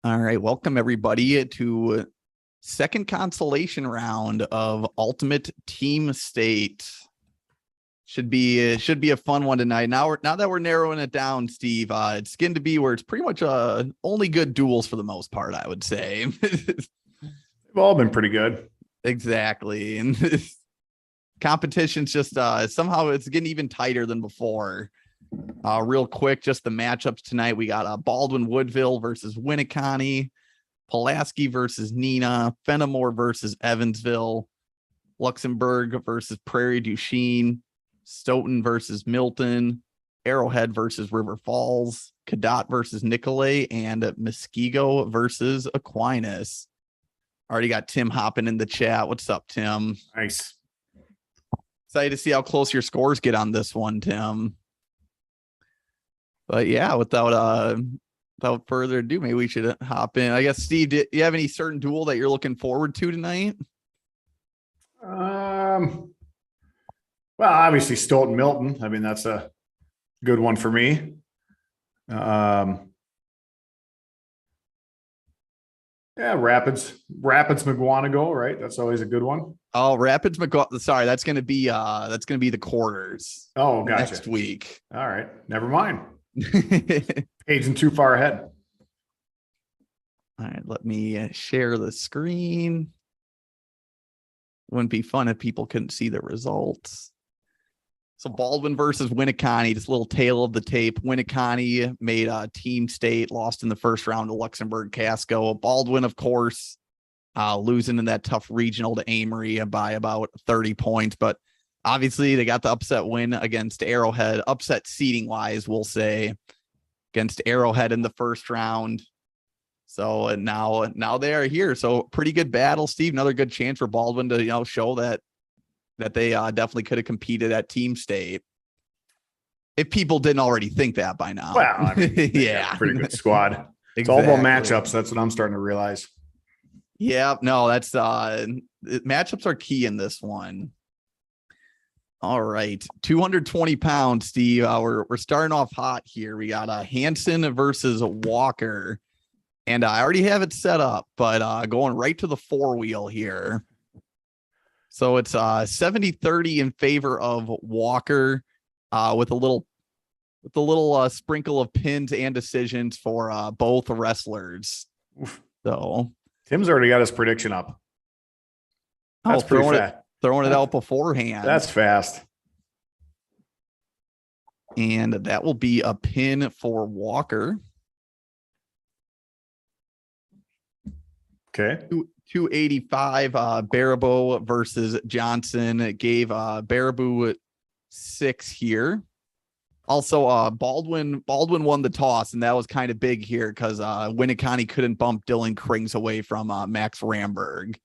All right, welcome everybody to second consolation round of Ultimate Team State. Should be a fun one tonight. Now that we're narrowing it down, Steve, it's getting to be where it's pretty much only good duels for the most part, I would say. They've all been pretty good. Exactly, and competition's just somehow it's getting even tighter than before. Real quick, just the matchups tonight. We got Baldwin Woodville versus Winneconne, Pulaski versus Neenah, Fenimore versus Evansville, Luxembourg versus Prairie Du Chien, Stoughton versus Milton, Arrowhead versus River Falls, Kadat versus Nicolete, and Muskego versus Aquinas. Already got Tim hopping in the chat. What's up, Tim? Nice. Excited to see how close your scores get on this one, Tim. But yeah, without further ado, maybe we should hop in. I guess, Steve, do you have any certain duel that you're looking forward to tonight? Well, obviously Stoughton Milton. I mean, that's a good one for me. Yeah, Rapids McGuanago, right? That's always a good one. Oh, Rapids McGuanago. Sorry, that's gonna be the quarters. Oh, gotcha. Next week. All right, never mind. Paging too far ahead. All right, let me share the screen. Wouldn't be fun if people couldn't see the results. So Baldwin versus Winneconne, just a little tail of the tape. Winneconne made Team State, lost in the first round to Luxembourg Casco. Baldwin, of course, losing in that tough regional to Amory by about 30 points. But obviously they got the upset win against Arrowhead, upset seeding wise, we'll say, against Arrowhead in the first round. So now they are here. So pretty good battle, Steve. Another good chance for Baldwin to, show that they definitely could have competed at Team State. If people didn't already think that by now. Well, I mean, yeah, pretty good squad. Exactly. It's all about matchups. That's what I'm starting to realize. Yeah, no, that's matchups are key in this one. All right, 220 pounds, Steve. We're starting off hot here. We got Hansen versus Walker, and I already have it set up, but going right to the four-wheel here. So it's 70-30 in favor of Walker, with a little sprinkle of pins and decisions for both wrestlers. Oof. So Tim's already got his prediction up. That's pretty fast. Throwing it out beforehand. That's fast. And that will be a pin for Walker. Okay. 285, Baraboo versus Johnson gave Baraboo 6 here. Also, Baldwin won the toss, and that was kind of big here because Winneconne couldn't bump Dylan Krings away from Max Ramberg.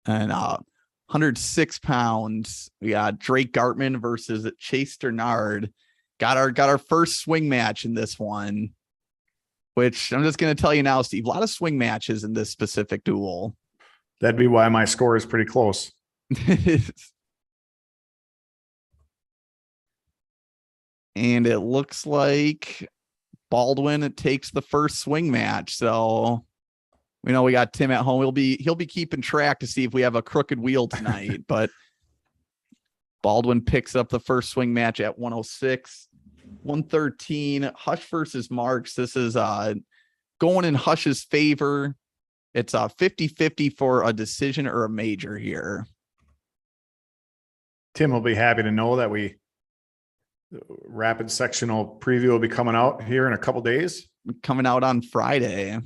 And 106 pounds, we got Drake Gartman versus Chase Dernard. Got our first swing match in this one, which I'm just going to tell you now, Steve, a lot of swing matches in this specific duel. That'd be why my score is pretty close. And it looks like Baldwin takes the first swing match. So we know we got Tim at home. He'll be keeping track to see if we have a crooked wheel tonight, but Baldwin picks up the first swing match at 106. 113, Hush versus Marks. This is going in Hush's favor. It's 50-50 for a decision or a major here. Tim will be happy to know that rapid sectional preview will be coming out here in a couple days. Coming out on Friday.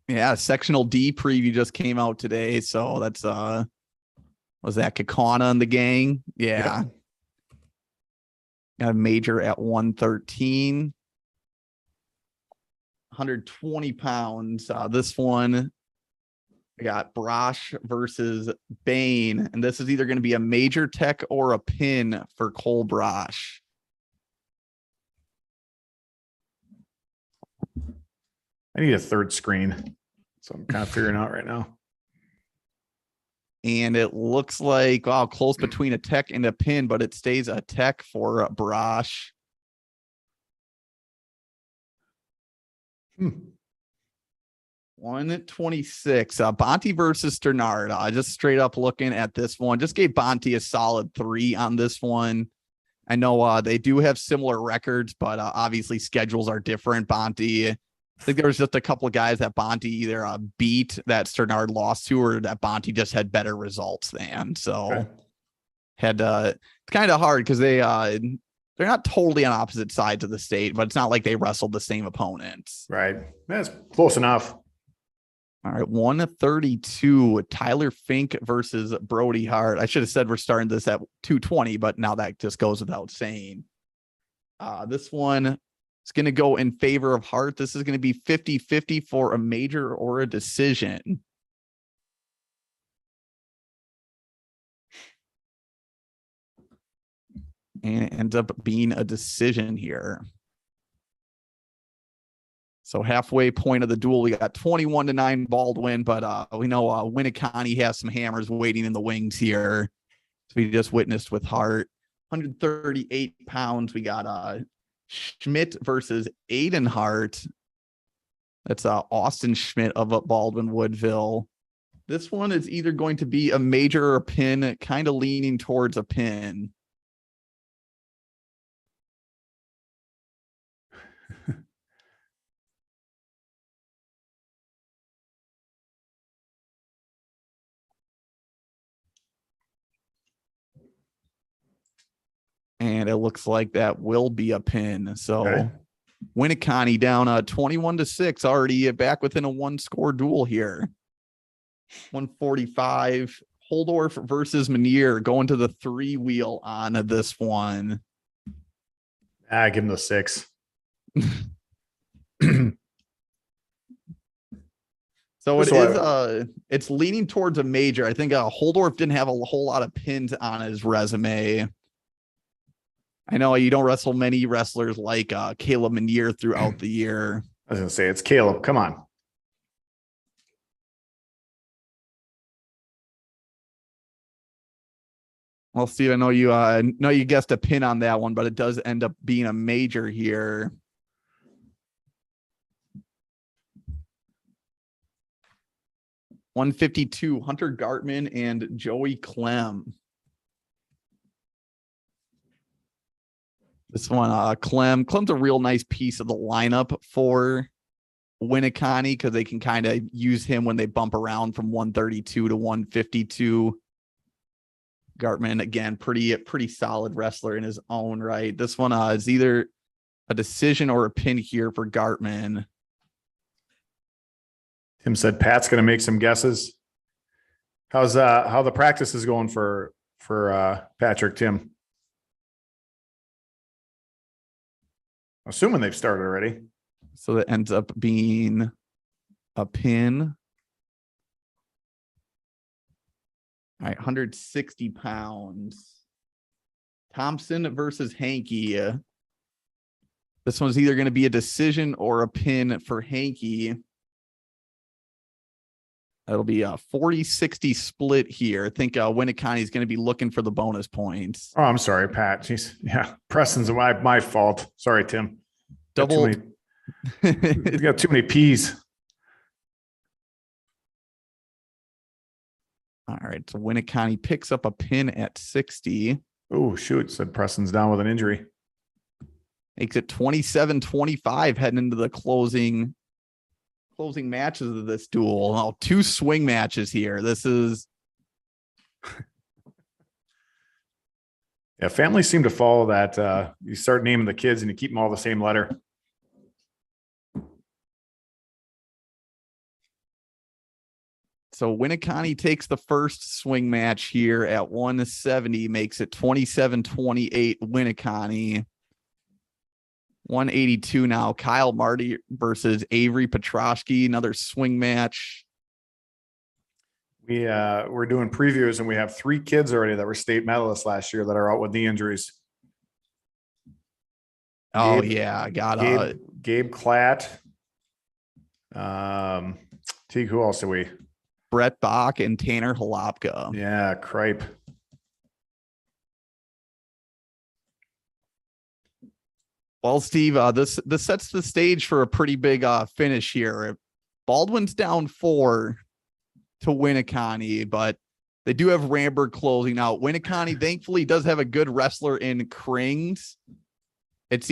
Yeah, sectional D preview just came out today. So that's was that Kakana and the gang? Yeah. Yep. Got a major at 113. 120 pounds. This one, I got Brosh versus Bain, and this is either going to be a major tech or a pin for Cole Brosh. I need a third screen, so I'm kind of figuring out right now. And it looks like, wow, close between a tech and a pin, but it stays a tech for Brosh. 126. Bhati versus Dernard. Just straight up looking at this one. Just gave Bhati a solid 3 on this one. I know they do have similar records, but obviously schedules are different. Bhati, I think there was just a couple of guys that Bhati either beat that Dernard lost to, or that Bhati just had better results than. So had it's kind of hard because they're not totally on opposite sides of the state, but it's not like they wrestled the same opponents. Right. That's close enough. All right, 132, Tyler Fink versus Brody Hart. I should have said we're starting this at 220, but now that just goes without saying. This one is going to go in favor of Hart. This is going to be 50-50 for a major or a decision. And it ends up being a decision here. So halfway point of the duel, we got 21-9 Baldwin, but we know Winneconne has some hammers waiting in the wings here. So we just witnessed with Hart. 138 pounds. We got Schmidt versus Aiden Hart. That's Austin Schmidt of Baldwin Woodville. This one is either going to be a major or a pin, kind of leaning towards a pin. And it looks like that will be a pin. So Winneconne down 21-6, already back within a 1-score duel here. 145. Holdorf versus Manier going to the 3-wheel on this one. Give him the 6. So it's leaning towards a major. I think Holdorf didn't have a whole lot of pins on his resume. I know you don't wrestle many wrestlers like Caleb Manier throughout the year. I was going to say, it's Caleb. Come on. Well, Steve, I know you guessed a pin on that one, but it does end up being a major here. $152, Hunter Gartman and Joey Clem. This one, Clem's a real nice piece of the lineup for Winneconne because they can kind of use him when they bump around from 132 to 152. Gartman, again, pretty solid wrestler in his own right. This one is either a decision or a pin here for Gartman. Tim said Pat's going to make some guesses. How's how the practice is going for Patrick, Tim? Assuming they've started already. So that ends up being a pin. All right, 160 pounds. Thompson versus Hankey. This one's either going to be a decision or a pin for Hankey. That'll be a 40-60 split here. I think Winneconne is going to be looking for the bonus points. Oh, I'm sorry, Pat. Jeez. Yeah, Preston's my fault. Sorry, Tim. Double. You got too many P's. All right, so Winneconne picks up a pin at 60. Oh, shoot. Said Preston's down with an injury. Makes it 27-25 heading into the closing matches of this duel. Oh, 2 swing matches here. This is yeah, families seem to follow that. You start naming the kids and you keep them all the same letter. So Winneconne takes the first swing match here at 170, makes it 27-28 Winneconne. 182 now. Kyle Marty versus Avery Petrovsky, another swing match. We're doing previews and we have 3 kids already that were state medalists last year that are out with knee injuries. Oh, yeah. Gabe Klatt. Who else do we? Brett Bach and Tanner Halopka. Yeah, Cripe. Well, Steve, this sets the stage for a pretty big finish here. Baldwin's down 4 to Winneconne, but they do have Ramberg closing out. Winneconne thankfully does have a good wrestler in Krings. It's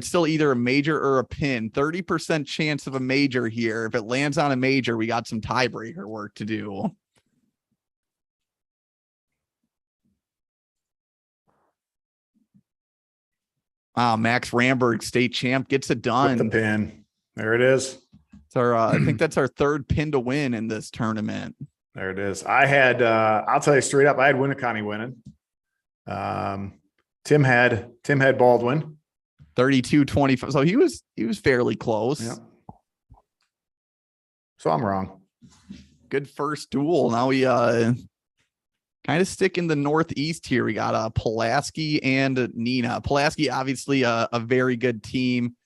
still either a major or a pin. 30% chance of a major here. If it lands on a major, we got some tiebreaker work to do. Max Ramberg, state champ, gets it done. With the pin. There it is. It's our, I think that's our 3rd pin to win in this tournament. There it is. I had, I'll tell you straight up, I had Winneconne winning. Tim had Baldwin. 32-25. So he was fairly close. Yeah. So I'm wrong. Good first duel. Now we kind of stick in the Northeast here. We got Pulaski and Nina. Pulaski, obviously a very good team.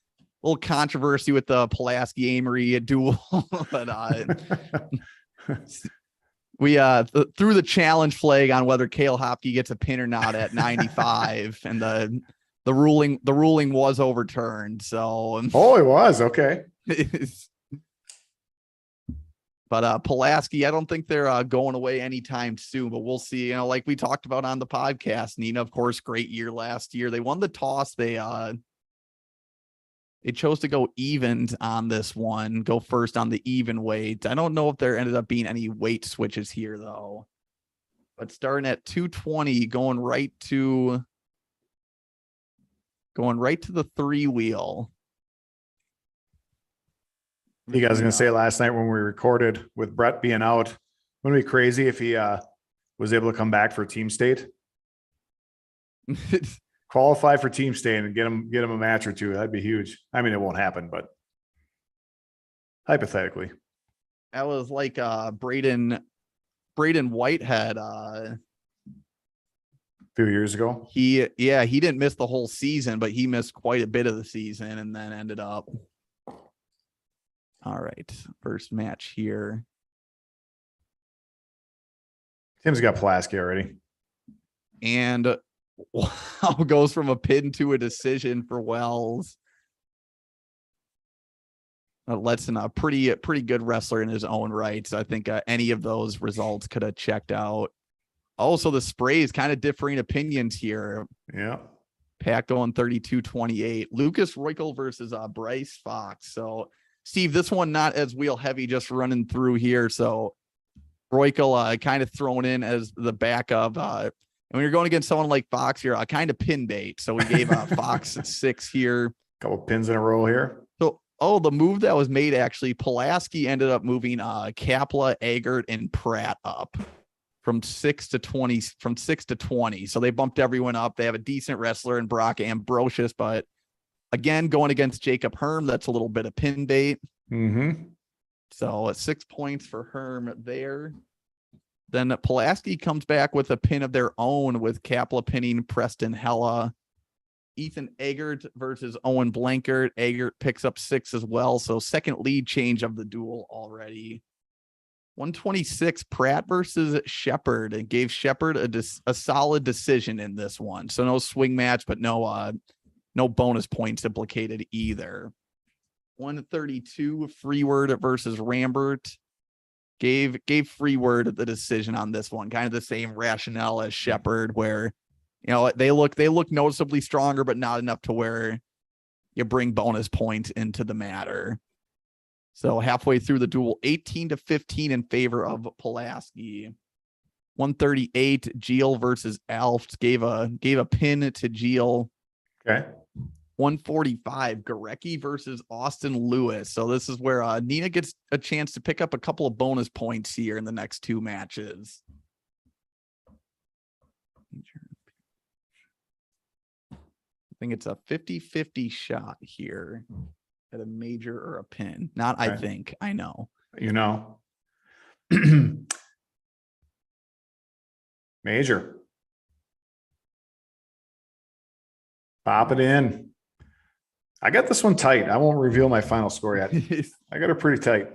A little controversy with the Pulaski Amory duel, but we threw the challenge flag on whether Cale Hopke gets a pin or not at 95, and the ruling was overturned. So it was okay. But Pulaski, I don't think they're going away anytime soon, but we'll see. You know, like we talked about on the podcast, Nina, of course, great year last year. They won the toss. They chose to go evens on this one, go first on the even weight. I don't know if there ended up being any weight switches here though. But starting at 220, going right to the 3-wheel. You guys going to say last night when we recorded with Brett being out, wouldn't it be crazy if he was able to come back for team state? Qualify for team state and get him a match or two. That'd be huge. I mean, it won't happen, but hypothetically. That was like Braden Whitehead a few years ago. He didn't miss the whole season, but he missed quite a bit of the season and then ended up. All right, first match here. Tim's got Pulaski already. And wow, goes from a pin to a decision for Wells. Letson, a pretty good wrestler in his own right. So I think any of those results could have checked out. Also, the sprays kind of differing opinions here. Yeah. Pat going 32-28. Lucas Roykel versus Bryce Fox. So Steve, this one not as wheel heavy, just running through here. So Roykel kind of thrown in as the backup. And when you're going against someone like Fox, you're kind of pin bait. So we gave Fox 6 here. Couple pins in a row here. So, the move that was made, actually, Pulaski ended up moving Kapla, Eggert, and Pratt up from 6 to 20. So they bumped everyone up. They have a decent wrestler in Brock Ambrosius, but again, going against Jacob Herm, that's a little bit of pin bait. Mm-hmm. So 6 points for Herm there. Then Pulaski comes back with a pin of their own with Kapla pinning Preston Hella. Ethan Eggert versus Owen Blankert. Eggert picks up 6 as well. So second lead change of the duel already. 126 Pratt versus Shepard, and gave Shepard a solid decision in this one. So no swing match, but no bonus points implicated either. 132 Freeward versus Rambert. Gave Freeward the decision on this one. Kind of the same rationale as Shepard, where they look noticeably stronger, but not enough to where you bring bonus points into the matter. So halfway through the duel, 18-15 in favor of Pulaski. 138 Geel versus Alft, gave a pin to Geel. Okay. 145 Gorecki versus Austin Lewis. So this is where Nina gets a chance to pick up a couple of bonus points here in the next 2 matches. I think it's a 50-50 shot here at a major or a pin. Not, okay. I think, I know. Major. Pop it in. I got this one tight. I won't reveal my final score yet. I got it pretty tight.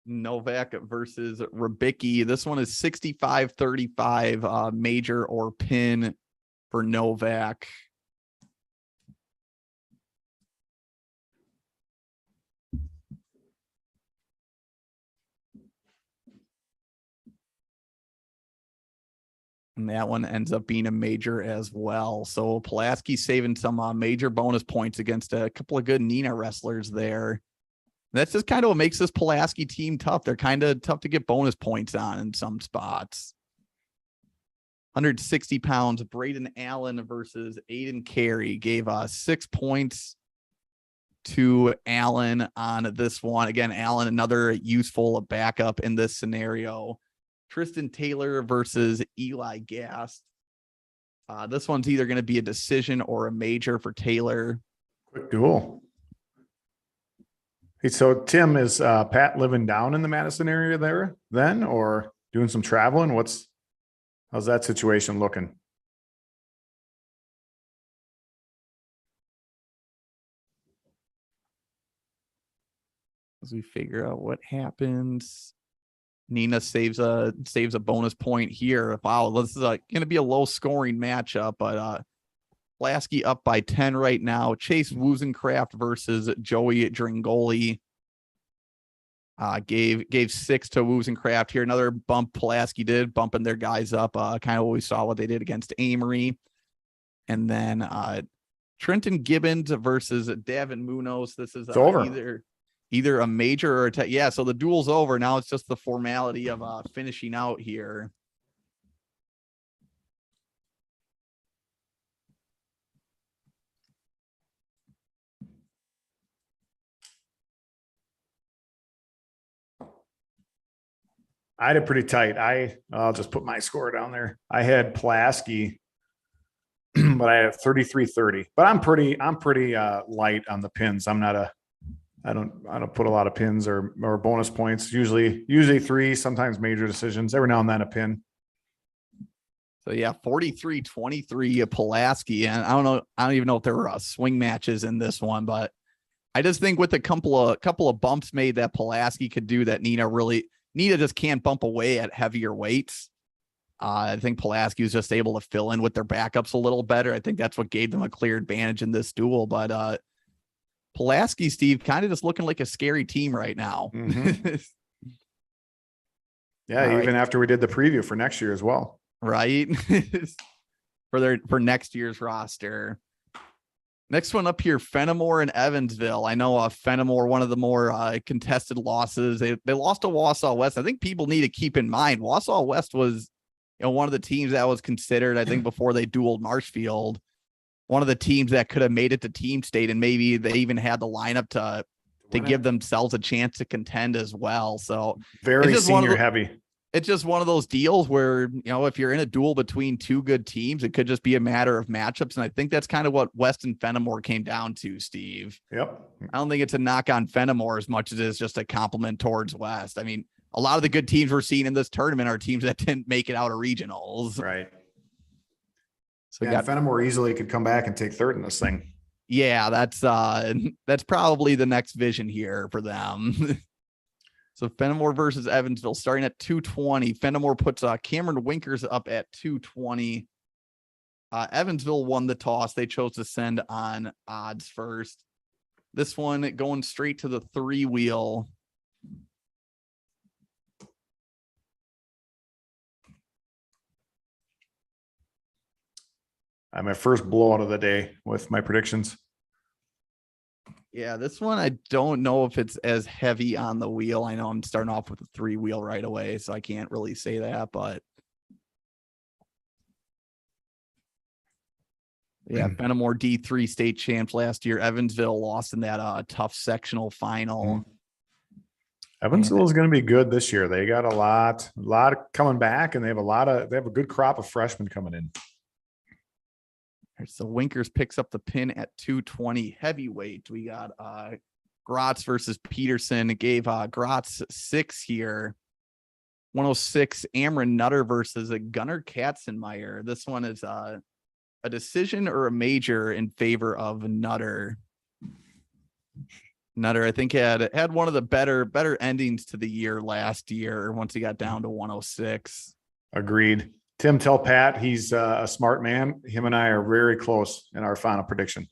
Novak versus Rybicki. This one is 65-35 major or pin for Novak. And that one ends up being a major as well. So Pulaski saving some major bonus points against a couple of good Nina wrestlers there. That's just kind of what makes this Pulaski team tough. They're kind of tough to get bonus points on in some spots. 160 pounds, Braden Allen versus Aiden Carey gave 6 points to Allen on this one. Again, Allen, another useful backup in this scenario. Tristan Taylor versus Eli Gast. This one's either going to be a decision or a major for Taylor. Quick duel. Hey, so Tim, is Pat living down in the Madison area there then, or doing some traveling? How's that situation looking? As we figure out what happens. Nina saves a bonus point here. Wow, this is going to be a low scoring matchup, but Pulaski up by 10 right now. Chase Wozencraft versus Joey Dringoli. Gave 6 to Wozencraft here. Another bump Pulaski did, bumping their guys up. Kind of what we saw what they did against Amory. And then Trenton Gibbons versus Devon Munoz. This is either a major or yeah, so the duel's over. Now it's just the formality of finishing out here. I had it pretty tight. I'll just put my score down there. I had Pulaski, but I have 33-30. But I'm pretty light on the pins. I don't put a lot of pins or bonus points. Usually 3, sometimes major decisions. Every now and then a pin. So yeah, 43-23 Pulaski. And I don't even know if there were swing matches in this one, but I just think with a couple of bumps made that Pulaski could do that Nina just can't bump away at heavier weights. I think Pulaski was just able to fill in with their backups a little better. I think that's what gave them a clear advantage in this duel. But Pulaski, Steve, kind of just looking like a scary team right now. Mm-hmm. Yeah, even after we did the preview for next year as well. Right. for next year's roster. Next one up here, Fenimore and Evansville. I know Fenimore, one of the more contested losses. They lost to Wausau West. I think people need to keep in mind Wausau West was one of the teams that was considered, I think, before they dueled Marshfield, one of the teams that could have made it to team state, and maybe they even had the lineup to give themselves a chance to contend as well. So very senior heavy. It's just one of those deals where, if you're in a duel between two good teams, it could just be a matter of matchups. And I think that's kind of what West and Fenimore came down to, Steve. Yep. I don't think it's a knock on Fenimore as much as it's just a compliment towards West. I mean, a lot of the good teams we're seeing in this tournament are teams that didn't make it out of regionals. Right. So Fenimore easily could come back and take third in this thing. Yeah, that's probably the next vision here for them. So Fenimore versus Evansville starting at 220. Fenimore puts Cameron Winkers up at 220. Evansville won the toss. They chose to send on odds first. This one going straight to the 3-wheel. My first blowout of the day with my predictions. Yeah, this one, I don't know if it's as heavy on the wheel. I know I'm starting off with a 3-wheel right away, so I can't really say that, but yeah, Fenimore D3 state champs last year. Evansville lost in that tough sectional final. Evansville is going to be good this year. They got a lot coming back, and they have a good crop of freshmen coming in. So Winkers picks up the pin at 220 heavyweight. We got Gratz versus Peterson. It gave Gratz 6 here. 106 Amron Nutter versus Gunnar Katzenmeyer. This one is a decision or a major in favor of Nutter. Nutter, I think, had one of the better endings to the year last year once he got down to 106. Agreed. Tim, tell Pat he's a smart man. Him and I are very close in our final prediction.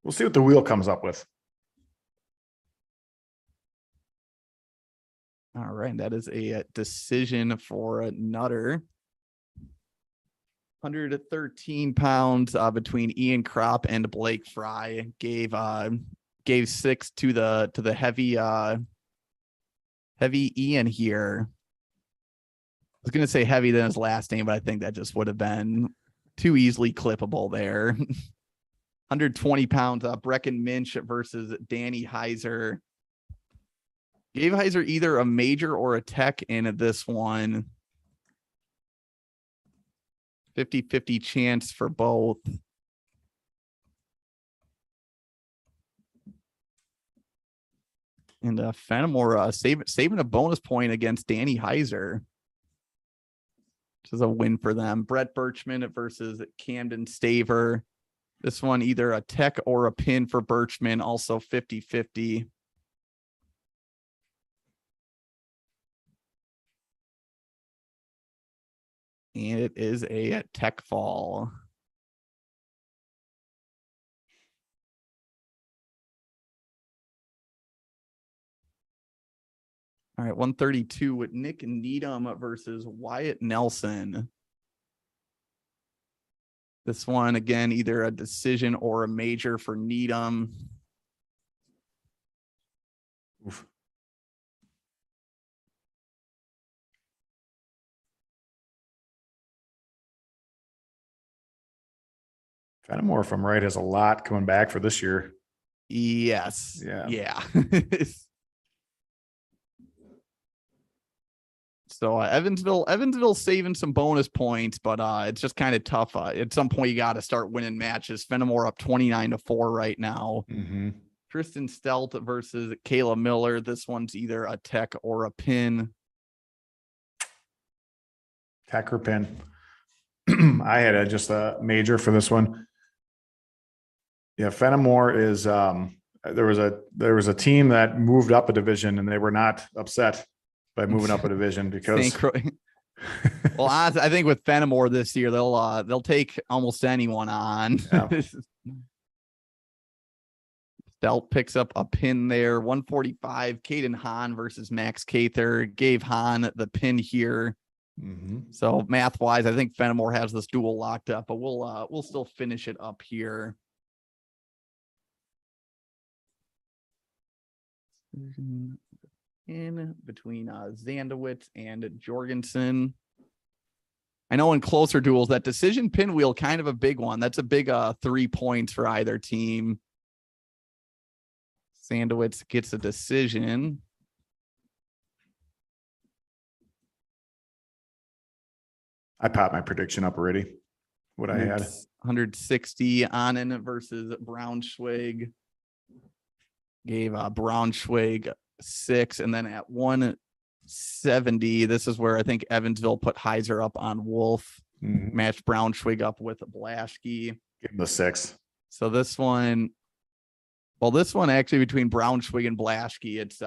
We'll see what the wheel comes up with. All right, that is a decision for a Nutter. 113 pounds between Ian Kropp and Blake Fry. Gave 6 to the heavy Ian here. I was gonna say heavy than his last name, but I think that just would have been too easily clippable there. 120 pounds Brecken Minch versus Danny Heiser. Gave Heiser either a major or a tech in this one. 50-50 chance for both. And Fenimore saving a bonus point against Danny Heiser, which is a win for them. Brett Birchman versus Camden Staver. This one either a tech or a pin for Birchman, also 50-50. And it is a tech fall. All right, 132 with Nick Needham versus Wyatt Nelson. This one, again, either a decision or a major for Needham. Oof. Fenimore, if I'm right, has a lot coming back for this year. Yes. Yeah. So Evansville saving some bonus points, but it's just kind of tough. At some point, you got to start winning matches. Fenimore up 29-4 right now. Mm-hmm. Tristan Stelt versus Kayla Miller. This one's either a tech or a pin. Tech or pin. I had just a major for this one. Yeah, Fenimore is there was a team that moved up a division and they were not upset by moving up a division because well, I think with Fenimore this year they'll take almost anyone on. Yeah. Stelt picks up a pin there. 145. Caden Hahn versus Max Cather. Gave Hahn the pin here. Mm-hmm. So math wise, I think Fenimore has this duel locked up, but we'll still finish it up here. In between Zandowitz and Jorgensen. I know in closer duels, that decision pinwheel, kind of a big one. That's a big 3 points for either team. Zandowitz gets a decision. I popped my prediction up already. What I had. 160 Annan versus Braunschweig. Gave Braunschweig 6, and then at 170, this is where I think Evansville put Heiser up on Wolf. Mm-hmm. Matched Braunschweig up with Blaschke. Give him the 6. So this one actually between Braunschweig and Blaschke, it's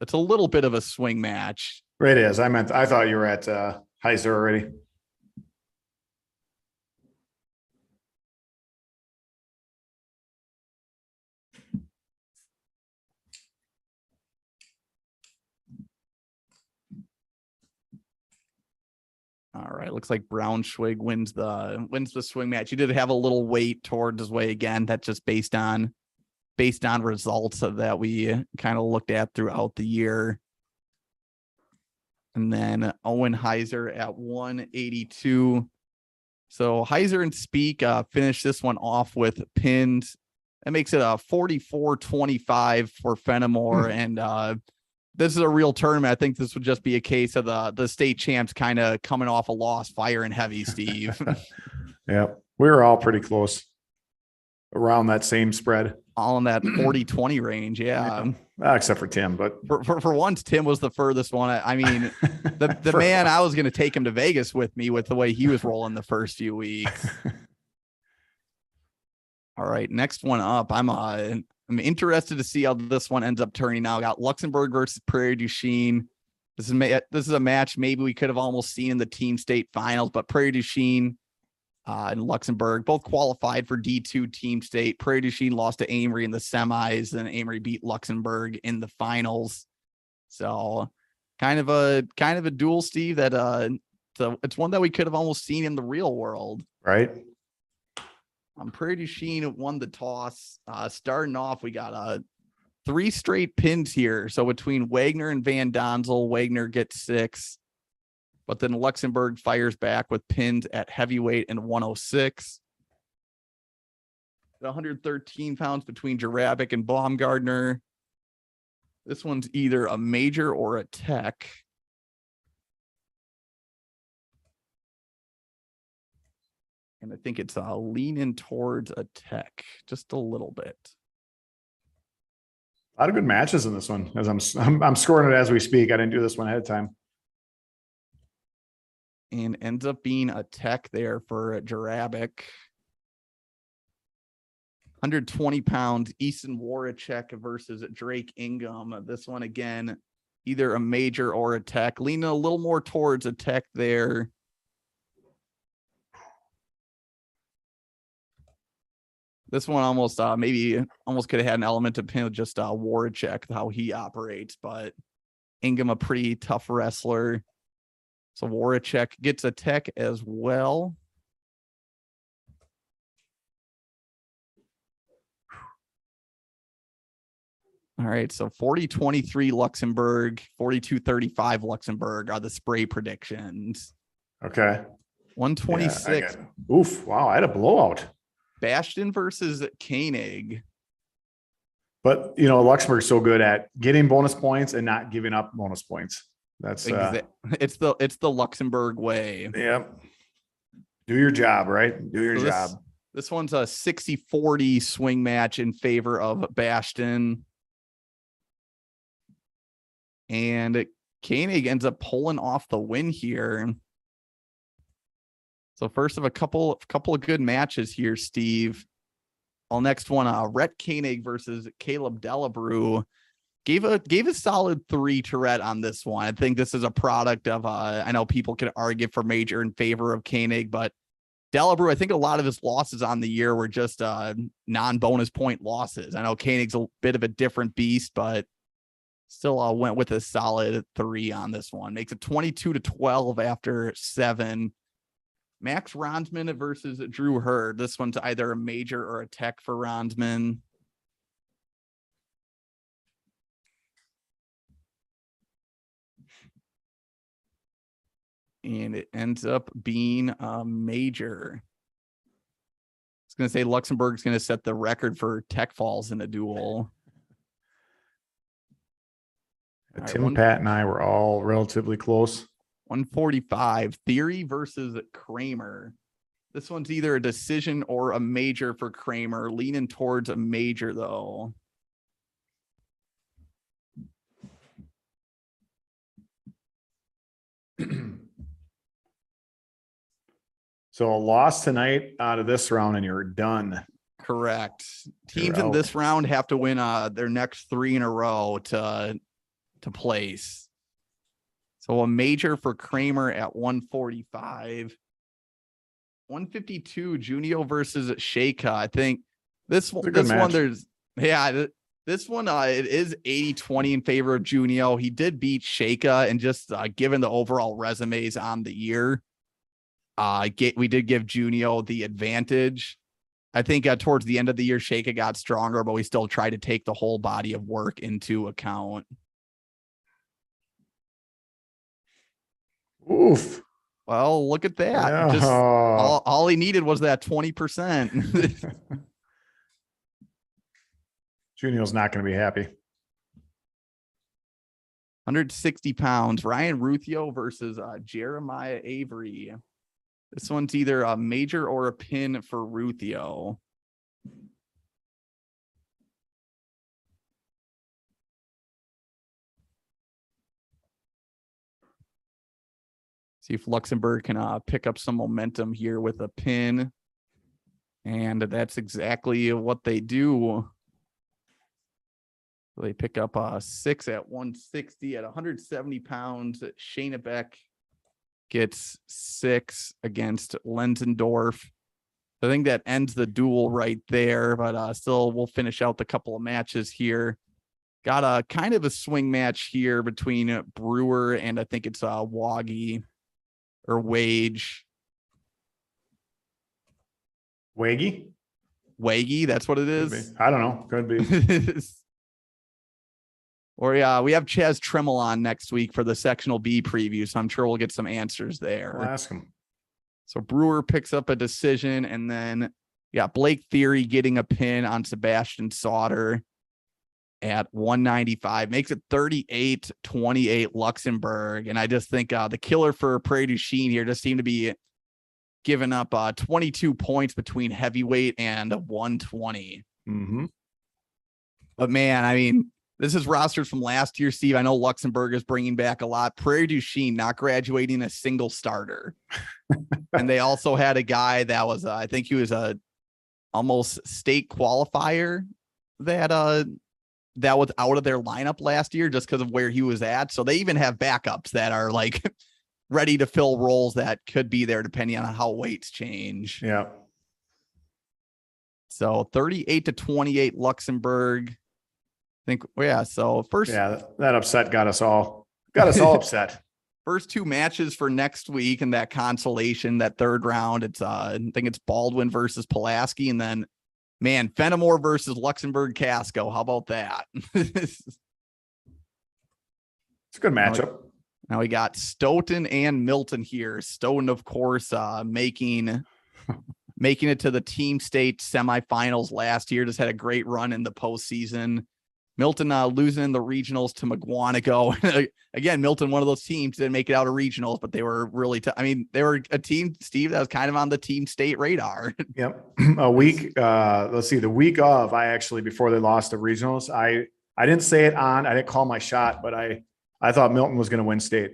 it's a little bit of a swing match. It is. I thought you were at Heiser already. All right, looks like Braunschweig wins the swing match. He did have a little weight towards his way again. That's just based on results that we kind of looked at throughout the year. And then Owen Heiser at 182. So Heiser and Speak finished this one off with pins. That makes it a 44-25 for Fenimore. And this is a real tournament. I think this would just be a case of the state champs kind of coming off a loss, fire and heavy, Steve. Yeah, we were all pretty close around that same spread. All in that 40-20 range. Yeah. Except for Tim, but for once, Tim was the furthest one. I mean, the man, I was going to take him to Vegas with me with the way he was rolling the first few weeks. All right, next one up. I'm interested to see how this one ends up turning out. Got Luxembourg versus Prairie Du Chien. This is a match maybe we could have almost seen in the team state finals, but Prairie Du Chien and Luxembourg both qualified for D2 team state. Prairie Du Chien lost to Amory in the semis, and Amory beat Luxembourg in the finals. So kind of a duel, Steve, that so it's one that we could have almost seen in the real world. Right. Prairie Du Chien won the toss. Starting off, we got 3 straight pins here. So between Wagner and Van Donzel, Wagner gets 6. But then Luxembourg fires back with pins at heavyweight and 106. 113 pounds between Jarabic and Baumgartner. This one's either a major or a tech. And I think it's leaning towards a tech just a little bit. A lot of good matches in this one. As I'm scoring it as we speak. I didn't do this one ahead of time. And ends up being a tech there for Jarabic. 120 pounds, Easton Warachek versus Drake Ingham. This one again, either a major or a tech. Leaning a little more towards a tech there. This one almost maybe could have had an element of pin with just Warachek, how he operates, but Ingham a pretty tough wrestler. So Warachek gets a tech as well. All right, so 40-23 Luxembourg, 42-35 Luxembourg are the spray predictions. Okay. 126. Yeah, oof, wow, I had a blowout. Bastion versus Koenig. But, you know, Luxembourg's so good at getting bonus points and not giving up bonus points. That's it's the Luxembourg way. Yep. Do your job, right? Do your job. This one's a 60-40 swing match in favor of Bastion. And Koenig ends up pulling off the win here. So first of a couple of good matches here, Steve. Next one, Rhett Koenig versus Caleb De La Bru. Gave a solid 3 to Rhett on this one. I think this is a product of I know people could argue for major in favor of Koenig, but De La Bru, I think a lot of his losses on the year were just non-bonus point losses. I know Koenig's a bit of a different beast, but still went with a solid 3 on this one. Makes it 22-12 after 7. Max Ronsman versus Drew Hurd. This one's either a major or a tech for Ronsman. And it ends up being a major. I was going to say Luxembourg's going to set the record for tech falls in a duel. Tim, Pat, and I were all relatively close. 145, Theory versus Kramer. This one's either a decision or a major for Kramer. Leaning towards a major, though. So a loss tonight out of this round and you're done. Correct. Teams in this round have to win their next 3 in a row to place. So a major for Kramer at 145. 152, Junio versus Sheikha. I think this one it is 80-20 in favor of Junio. He did beat Sheikha, and just given the overall resumes on the year, we did give Junio the advantage. I think towards the end of the year, Sheikha got stronger, but we still tried to take the whole body of work into account. Oof. Well, look at that. Yeah. Just all he needed was that 20%. Junio's not going to be happy. 160 pounds. Ryan Ruthio versus Jeremiah Avery. This one's either a major or a pin for Ruthio. See if Luxembourg can pick up some momentum here with a pin. And that's exactly what they do. They pick up 6 at 160 at 170 pounds. Shayna Beck gets 6 against Lenzendorf. I think that ends the duel right there, but still we'll finish out the couple of matches here. Got a kind of a swing match here between Brewer and I think it's Waggy or Wage. Waggy? Waggy, that's what it is. I don't know. Could be. Or yeah, we have Chaz Tremmel on next week for the Sectional B preview, so I'm sure we'll get some answers there. I'll ask him. So Brewer picks up a decision, and then Blake Theory getting a pin on Sebastian Sauter at 195, makes it 38-28 Luxembourg. And I just think the killer for Prairie Du Chien here just seemed to be giving up 22 points between heavyweight and 120. Mm-hmm. But man, I mean, this is rosters from last year, Steve. I know Luxembourg is bringing back a lot. Prairie Du Chien not graduating a single starter. And they also had a guy that was, I think he was a almost state qualifier that was out of their lineup last year just because of where he was at. So they even have backups that are like ready to fill roles that could be there depending on how weights change. Yeah. So 38-28 Luxembourg. I think, so first. Yeah, that upset got us all upset. First two matches for next week in that consolation, that third round, it's I think it's Baldwin versus Pulaski, and then man, Fenimore versus Luxembourg Casco. How about that? It's a good matchup. Now we got Stoughton and Milton here. Stoughton, of course, making it to the team state semifinals last year. Just had a great run in the postseason. Milton losing in the regionals to McGuanago. Again, Milton, one of those teams, didn't make it out of regionals, but they were really tough. I mean, they were a team, Steve, that was kind of on the team state radar. Yep. A week, let's see, the week of, before they lost the regionals, I didn't say it I didn't call my shot, but I thought Milton was going to win state.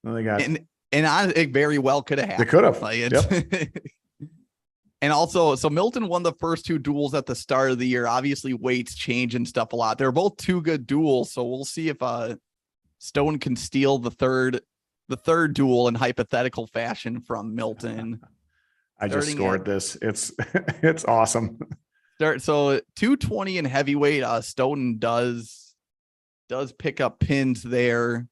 Well, they got, and it very well could have happened. They could have. Yep. And also, so Milton won the first two duels at the start of the year. Obviously, weights change and stuff a lot. They're both two good duels, so we'll see if Stone can steal the third duel in hypothetical fashion from Milton. I just scored this. It's awesome. So 220 in heavyweight. Stoughton does pick up pins there,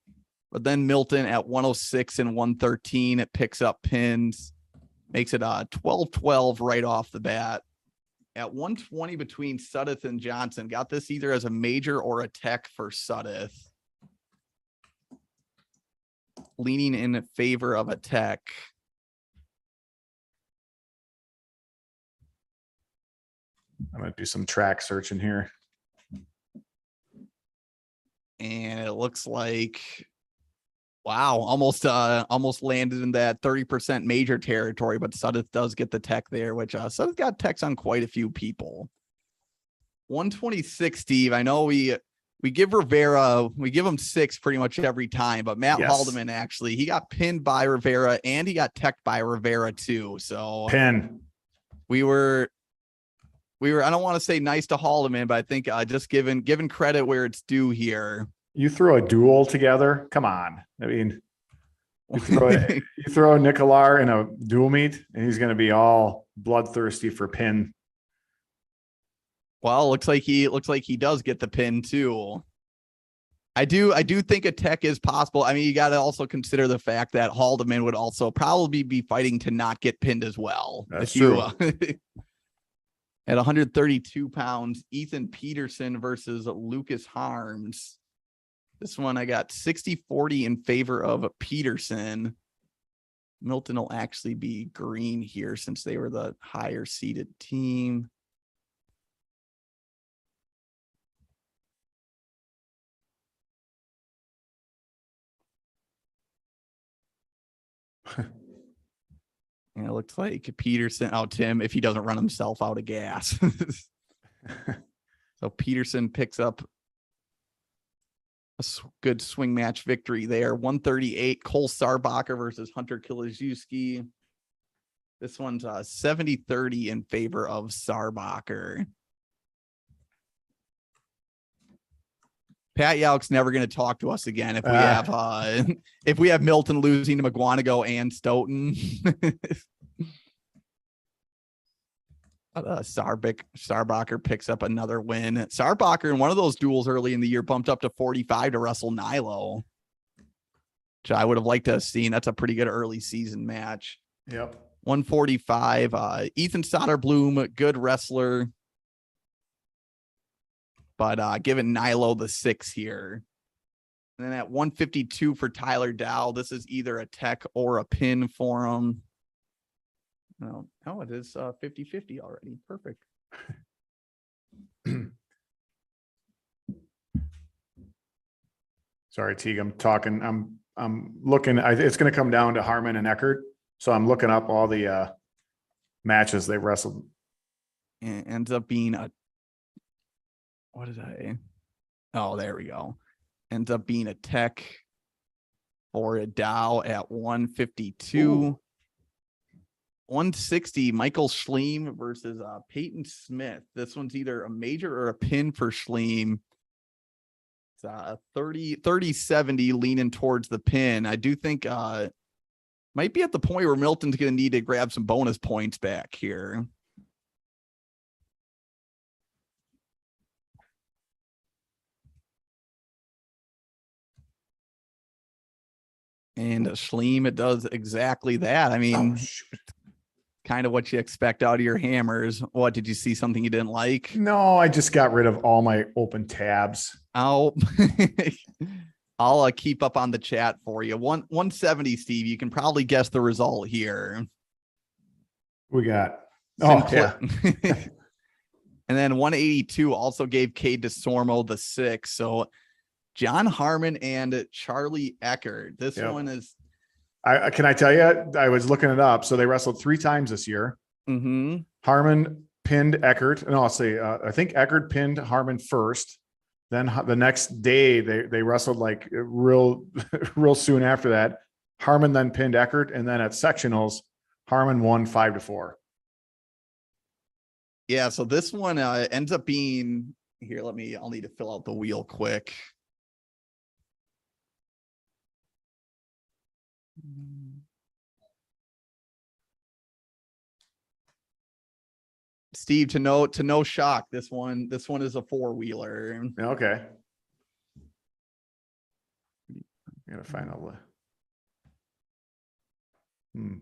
but then Milton at 106 and 113, it picks up pins. Makes it 12-12 right off the bat. At 120 between Suddeth and Johnson. Got this either as a major or a tech for Suddeth. Leaning in favor of a tech. I'm going to do some track searching here. And it looks like, wow, almost landed in that 30% major territory, but Suddeth does get the tech there, which Suddeth got techs on quite a few people. 126, Steve. I know we give Rivera, we give him 6 pretty much every time, but Matt Haldeman actually, he got pinned by Rivera and he got teched by Rivera too. So we were, I don't want to say nice to Haldeman, but I think just given credit where it's due here. You throw a duel together. Come on. I mean, you throw Nicolar in a duel meet and he's going to be all bloodthirsty for pin. Well, looks like he does get the pin too. I do think a tech is possible. I mean, you got to also consider the fact that Haldeman would also probably be fighting to not get pinned as well. That's true. At 132 pounds, Ethan Peterson versus Lucas Harms. This one I got 60-40 in favor of Peterson. Milton will actually be green here since they were the higher seeded team. And it looks like Peterson, Tim, if he doesn't run himself out of gas. So Peterson picks up a good swing match victory there. 138, Cole Sarbacher versus Hunter Kilizewski. This one's 70-30 in favor of Sarbacher. Pat Yauch's never going to talk to us again if we have Milton losing to McGuanago and Stoughton. Starbacher picks up another win. Starbacher in one of those duels early in the year bumped up to 45 to wrestle Nilo, which I would have liked to have seen. That's a pretty good early season match. Yep. 145. Ethan Soderblom, good wrestler, but giving Nilo the 6 here. And then at 152 for Tyler Dow, this is either a tech or a pin for him. Oh, it is 50-50 already. Perfect. Sorry, Teague. I'm talking. I'm looking. It's going to come down to Harmon and Eckert. So I'm looking up all the matches they wrestled. And ends up being oh, there we go. Ends up being a tech for a Dow at 152. Ooh. 160, Michael Schleem versus Peyton Smith. This one's either a major or a pin for Schleem. It's 30-70 leaning towards the pin. I do think might be at the point where Milton's going to need to grab some bonus points back here. And Schleem, it does exactly that. I mean, kind of what you expect out of your hammers. What, did you see something you didn't like? No, I just got rid of all my open tabs. I'll keep up on the chat for you. 170, Steve. You can probably guess the result here. We got yeah. And then 182 also gave Cade DeSormo the 6. So John Harmon and Charlie Eckert. This one is. Can I tell you? I was looking it up. So they wrestled 3 times this year. Mm-hmm. Harmon pinned Eckert. No, I'll say I think Eckert pinned Harmon first. Then the next day they wrestled like real soon after that. Harmon then pinned Eckert, and then at sectionals, Harmon won 5-4. Yeah. So this one ends up being here. I'll need to fill out the wheel quick. Steve, to no shock, this one is a 4-wheeler. Okay. I gotta find all the.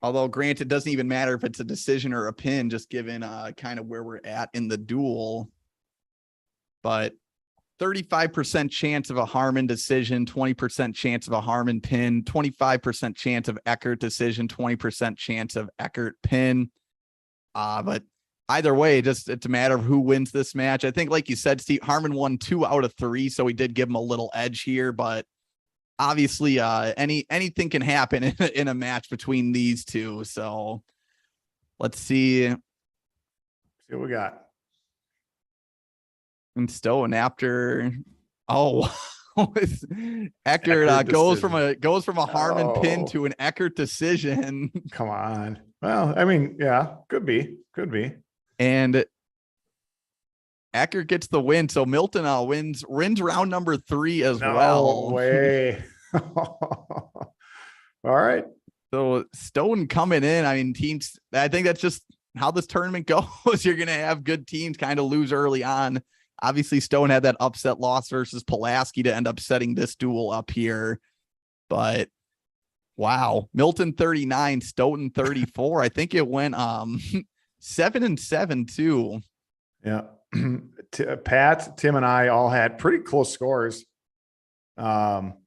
Although, granted, it doesn't even matter if it's a decision or a pin, just given kind of where we're at in the duel. But 35% chance of a Harmon decision, 20% chance of a Harmon pin, 25% chance of Eckert decision, 20% chance of Eckert pin. But either way, it's a matter of who wins this match. I think, like you said, Steve, Harmon won 2 out of 3, so he did give him a little edge here, but obviously anything can happen in a match between these two. So let's see what we got. And Stone after Eckert goes from a Harmon pin to an Eckert decision. Come on. Well, I mean, yeah, could be. And Eckert gets the win. So Milton wins round number 3 as well. No way. All right. So Stone coming in. I mean, teams, I think that's just how this tournament goes. You're going to have good teams kind of lose early on. Obviously, Stone had that upset loss versus Pulaski to end up setting this duel up here. But wow, Milton 39, Stoughton 34. I think it went 7-7 too. Yeah. Pat, Tim, and I all had pretty close scores. Let's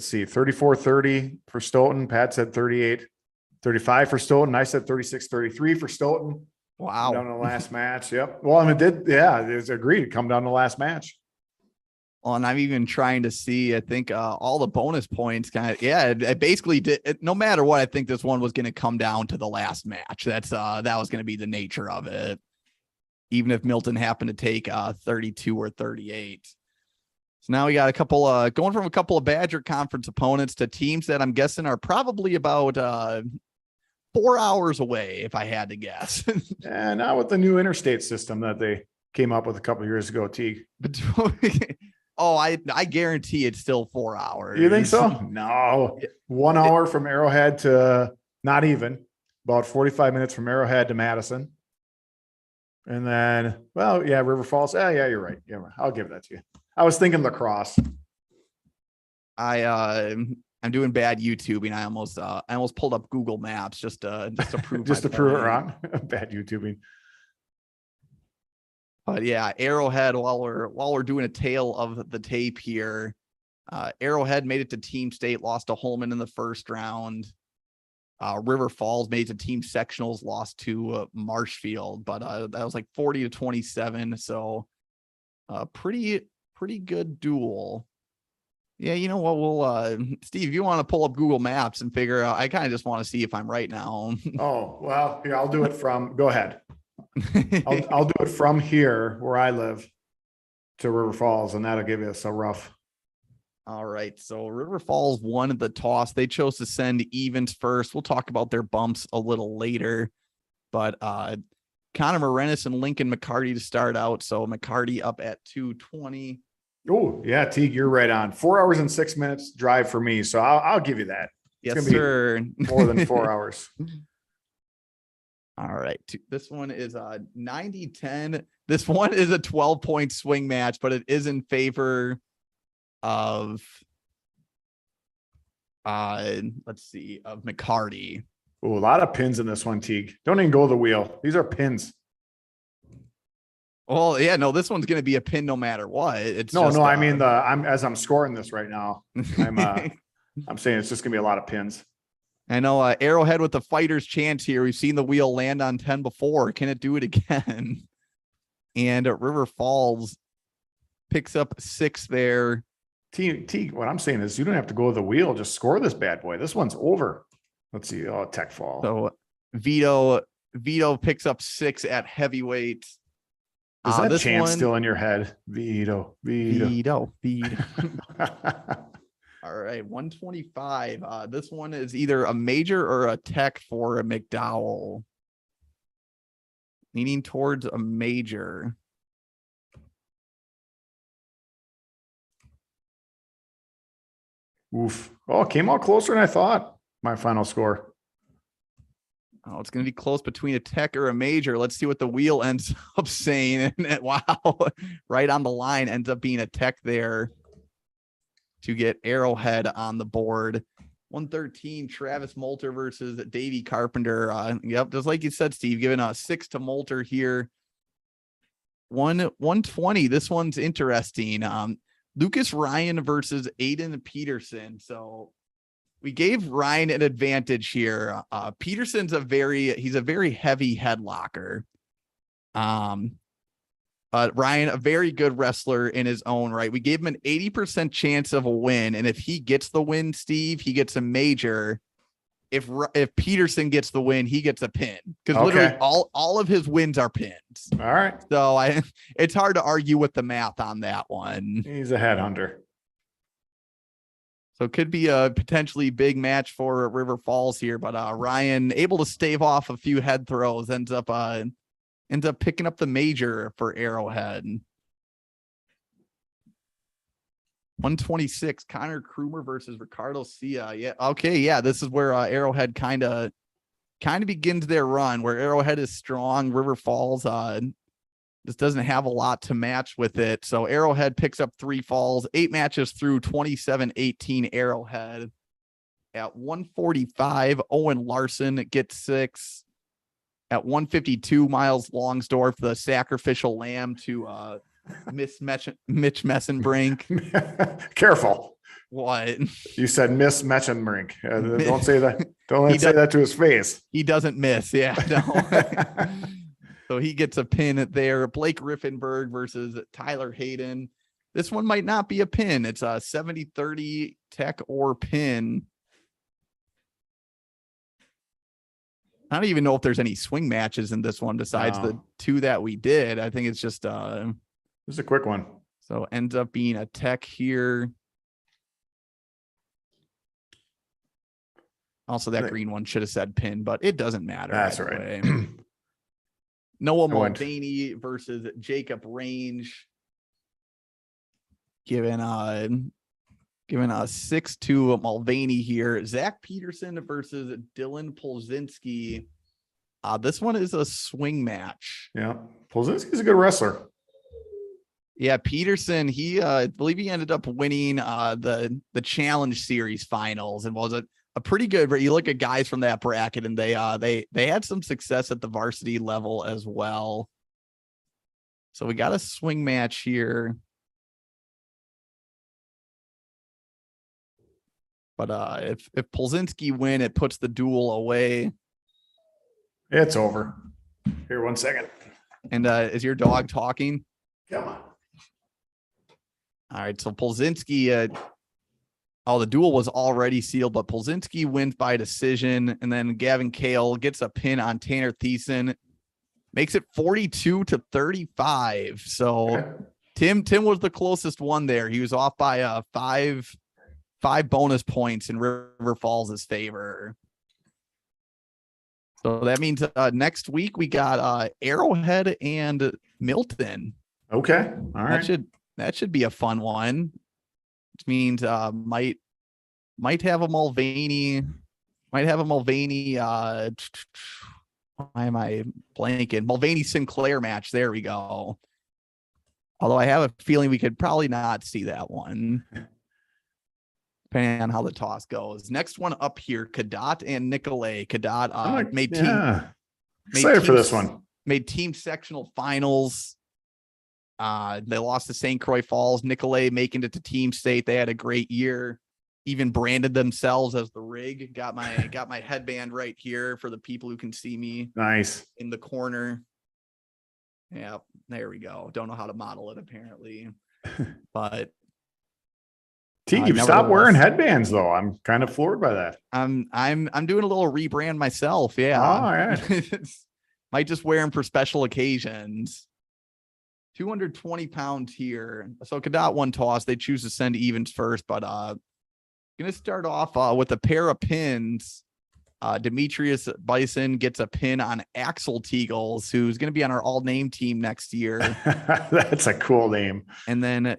see, 34-30 for Stoughton. Pat said 38-35 for Stoughton. I said 36-33 for Stoughton. Wow. Down to the last match. Yep. Well, I mean, it was agreed to come down to the last match. Well, and I'm even trying to see, I think all the bonus points it basically did. No matter what, I think this one was going to come down to the last match. That was going to be the nature of it. Even if Milton happened to take 32 or 38. So now we got a couple going from a couple of Badger Conference opponents to teams that I'm guessing are probably about 4 hours away, if I had to guess. And now with the new interstate system that came up with a couple of years ago, Teague. Oh, I guarantee it's still 4 hours. You think so? No. 1 hour from Arrowhead to not even, about 45 minutes from Arrowhead to Madison. And then, well, yeah, River Falls. Yeah, you're right. Yeah, I'll give that to you. I was thinking lacrosse. I'm doing bad YouTubing. I almost pulled up Google Maps just to prove just to my prove it point. wrong. Bad YouTubing. But yeah, Arrowhead, while we're doing a tale of the tape here, Arrowhead made it to Team State, lost to Holman in the first round. River Falls made it to team sectionals, lost to Marshfield, but that was like 40-27. So pretty good duel. Yeah, you know what? We'll Steve, you want to pull up Google Maps and figure out, I kind of just want to see if I'm right now. Oh, well, here, I'll do it from, go ahead. I'll do it from here where I live to River Falls, and that'll give us a rough. All right. So River Falls won the toss. They chose to send evens first. We'll talk about their bumps a little later, but Connor Morenis and Lincoln McCarty to start out. So McCarty up at 220. Oh, yeah, Teague, you're right on. 4 hours and 6 minutes drive for me. So I'll give you that. It's Yes, gonna be sir. more than 4 hours. All right. This one is 90-10. This one is a 12-point swing match, but it is in favor of let's see, of McCarty. Oh, a lot of pins in this one, Teague. Don't even go the wheel. These are pins. Well, yeah, no, this one's gonna be a pin no matter what. It's No, just, I mean as I'm scoring this right now, I'm saying it's just gonna be a lot of pins. I know Arrowhead with the fighter's chance here. We've seen the wheel land on 10 before. Can it do it again? And River Falls picks up 6 there. Teague, what I'm saying is you don't have to go to the wheel. Just score this bad boy. This one's over. Let's see. Oh, tech fall. So Vito picks up 6 at heavyweight. Is that this chance one, still in your head? Vito. All right, 125. This one is either a major or a tech for a McDowell. Leaning towards a major. Oof. Oh, it came out closer than I thought. My final score. Oh, it's going to be close between a tech or a major. Let's see what the wheel ends up saying. And wow, right on the line, ends up being a tech there to get Arrowhead on the board. 113, Travis Moulter versus Davey Carpenter. Yep, just like you said, Steve, giving a 6 to Moulter here. 120. This one's interesting. Lucas Ryan versus Aiden Peterson. So we gave Ryan an advantage here. Peterson's a very heavy headlocker. Ryan, a very good wrestler in his own right. We gave him an 80% chance of a win. And if he gets the win, Steve, he gets a major. If Peterson gets the win, he gets a pin, because literally all of his wins are pins. All right. So it's hard to argue with the math on that one. He's a headhunter. So it could be a potentially big match for River Falls here, but Ryan able to stave off a few head throws, ends up picking up the major for Arrowhead. 126, Connor Krumer versus Ricardo Sia. Yeah. Okay. Yeah. This is where Arrowhead kind of begins their run, where Arrowhead is strong. River Falls just doesn't have a lot to match with it. So Arrowhead picks up 3 falls, 8 matches through 27-18 Arrowhead. At 145, Owen Larson gets 6. At 152, Miles Longsdorf, the sacrificial lamb to Mitch Messenbrink. Careful. What? You said Miss Messenbrink. Don't say that. Don't say that to his face. He doesn't miss. Yeah. No. So he gets a pin there. Blake Riffenberg versus Tyler Hayden. This one might not be a pin. It's a 70-30 tech or pin. I don't even know if there's any swing matches in this one besides the 2 that we did. I think it's just this is a quick one. So ends up being a tech here. Also, that green one should have said pin, but it doesn't matter. That's right. Noah I went. Mulvaney versus Jacob Range. Given a 6-2 Mulvaney here. Zach Peterson versus Dylan Polzinski. This one is a swing match. Yeah. Polzinski's a good wrestler. Yeah, Peterson, I believe he ended up winning the Challenge Series finals and was a pretty good. You look at guys from that bracket, and they had some success at the varsity level as well. So we got a swing match here. But if Polzinski win, it puts the duel away. It's over. Here, 1 second. And is your dog talking? Come on. All right, so Polzinski, the duel was already sealed, but Polzinski wins by decision, and then Gavin Kale gets a pin on Tanner Thiessen, makes it 42-35. So Okay. Tim was the closest one there. He was off by five bonus points in River Falls' favor. So that means next week we got Arrowhead and Milton. Okay. All right. That should be a fun one. Which means might have a Mulvaney. Why am I blanking? Mulvaney Sinclair match. There we go. Although I have a feeling we could probably not see that one, depending on how the toss goes. Next one up here, Kadat and Nicolete. Kadat made excited for this one. Made team sectional finals. They lost to St. Croix Falls. Nicolete making it to team state. They had a great year. Even branded themselves as the rig. Got my headband right here for the people who can see me. Nice. In the corner. Yeah, there we go. Don't know how to model it apparently, but You've stopped wearing headbands though. I'm kind of floored by that. I'm doing a little rebrand myself. Yeah. All right. Might just wear them for special occasions. 220 pounds here. So Kadat one toss. They choose to send evens first, but gonna start off with a pair of pins. Demetrius Bison gets a pin on Axel Teagles, who's going to be on our all-name team next year. That's a cool name. And then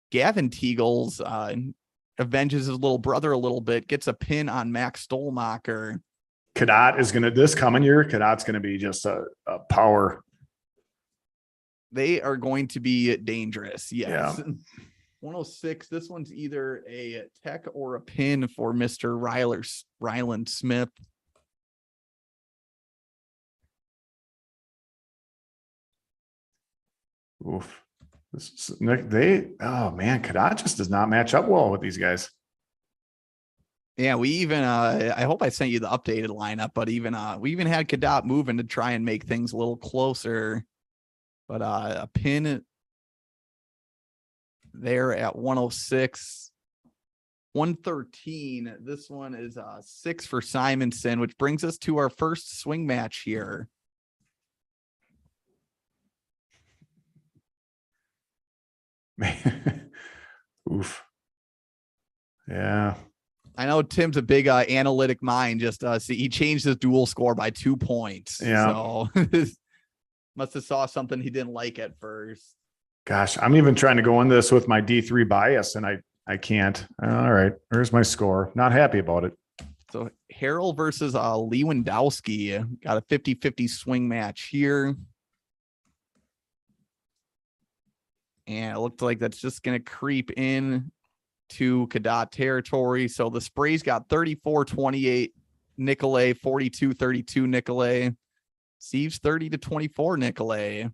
Gavin Teagles avenges his little brother a little bit, gets a pin on Max Stolmacher. Kadat is this coming year, Kadat's going to be just a power. They are going to be dangerous. Yes. Yeah. 106. This one's either a tech or a pin for Mr. Ryland Smith. Oof. Kadat just does not match up well with these guys. Yeah, we even I hope I sent you the updated lineup, but we even had Kadat moving to try and make things a little closer. But a pin there at 106. 113. This one is 6 for Simonson, which brings us to our first swing match here. Oof. Yeah. I know Tim's a big analytic mind. Just see, he changed his dual score by 2 points. Yeah. So must have saw something he didn't like at first. Gosh, I'm even trying to go in this with my D3 bias, and I can't. All right, there's my score. Not happy about it. So Harrell versus Lewandowski. Got a 50-50 swing match here. And it looked like that's just going to creep in to Kadat territory. So the Sprays got 34-28 Nicolete, 42-32 Nicolete. Steve's 30-24 Nicolete.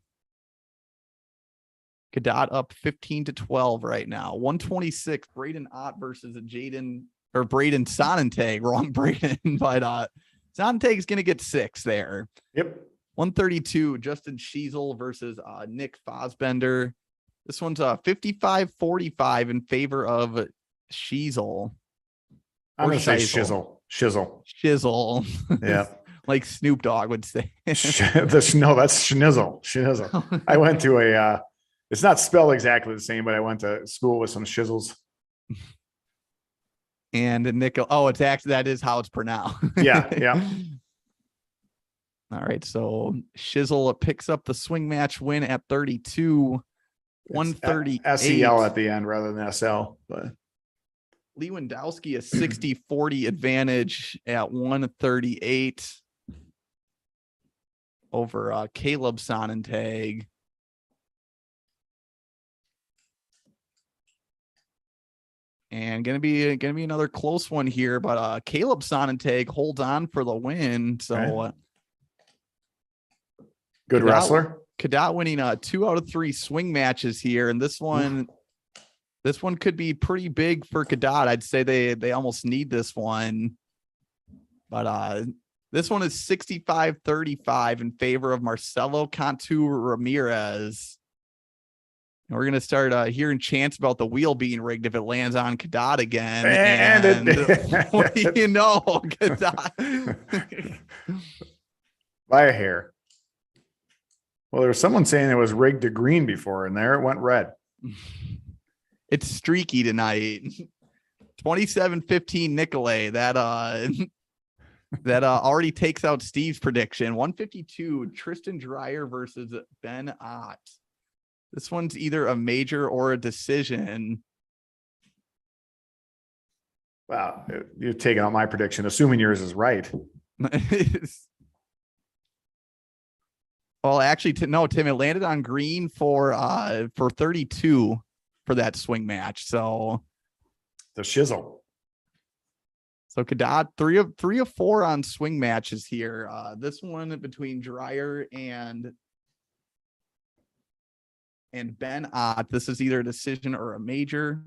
Kadat up 15-12 right now. 126 Braden Ott versus Braden Sonnentag. Wrong Braden, but Sonnentag's going to get 6 there. Yep. 132 Justin Schiesel versus Nick Fosbender. This one's 55-45 in favor of Schiesel. I'm going to say Shizzle. Yeah. Like Snoop Dogg would say. No, that's Schnizzle. I went to it's not spelled exactly the same, but I went to school with some shizzles. And Nickel. Oh, it's actually, that is how it's pronounced. Yeah. All right, so Shizzle picks up the swing match win at 32, 138. SEL at the end rather than SL, but Lewandowski a 60-40 advantage at 138 over Caleb Sonnentag. And gonna be another close one here, but Caleb Sonnentag holds on for the win. So good wrestler. Kadat winning 2 out of 3 swing matches here, and this one could be pretty big for Kadat. I'd say they almost need this one, but this one is 65-35 in favor of Marcelo Cantu Ramirez. And we're gonna start hearing chants about the wheel being rigged if it lands on Kadat again. And what do you know, Kadat by a hair. Well, there was someone saying it was rigged to green before, and there it went red. It's streaky tonight. 27-15 Nicolete. That already takes out Steve's prediction. 152 Tristan Dreyer versus Ben Ott. This one's either a major or a decision. Wow, you're taking out my prediction, assuming yours is right. Well, actually, no, Tim, it landed on green for 32 for that swing match. So the shizzle. So Kadat, three of 4 on swing matches here. This one between Dreyer and Ben Ott. This is either a decision or a major.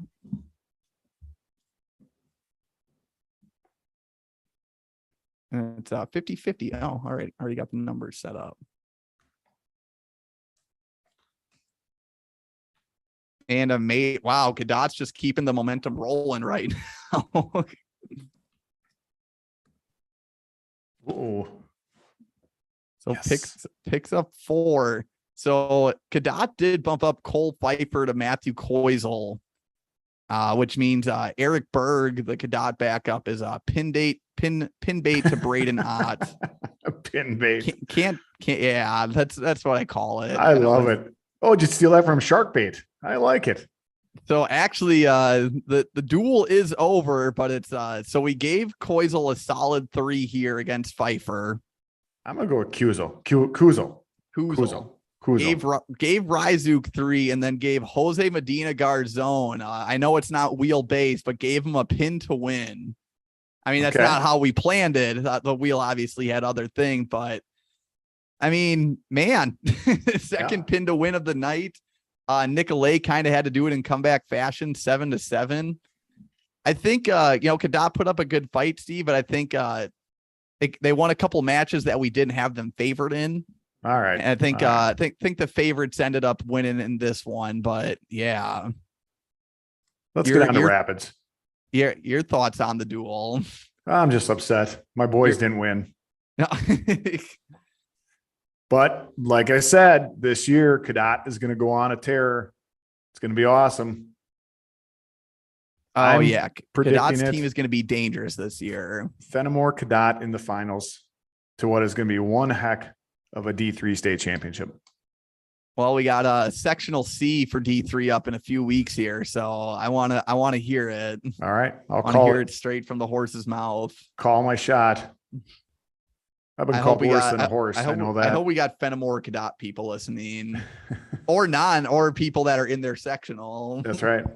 And it's 50-50. Oh, all right. Already got the numbers set up. And a mate. Wow, Kadat's just keeping the momentum rolling right now. Oh. So yes. picks up 4. So Kadat did bump up Cole Pfeiffer to Matthew Koisel, which means Eric Berg, the Kadat backup, is a pin bait to Braden Ott. Pin bait. Can't. Yeah, that's what I call it. I love it. Oh, did you steal that from Shark Bait? I like it. So actually, the duel is over, but it's so we gave Koisel a solid 3 here against Pfeiffer. I'm gonna go with Kuzel. Gave Ryzuk 3 and then gave Jose Medina Garzon. I know it's not wheel based, but gave him a pin to win. I mean, that's not how we planned it. The wheel obviously had other things, but I mean, man, second pin to win of the night. Nicolete kind of had to do it in comeback fashion, 7-7. I think, Kadat put up a good fight, Steve, but I think they won a couple matches that we didn't have them favored in. All right. And I think the favorites ended up winning in this one, but yeah. Let's get on to Rapids. Your thoughts on the duel? I'm just upset. My boys didn't win. But like I said, this year, Kadat is going to go on a tear. It's going to be awesome. Kadat's team is going to be dangerous this year. Fenimore Kadat in the finals to what is going to be one heck of a D3 state championship. Well, we got a sectional C for D3 up in a few weeks here, so I want to hear it. All right, I'll hear it straight from the horse's mouth. Call my shot. I've been called worse than a horse. I know that. I hope we got Fenimore Kadat people listening, or people that are in their sectional. That's right.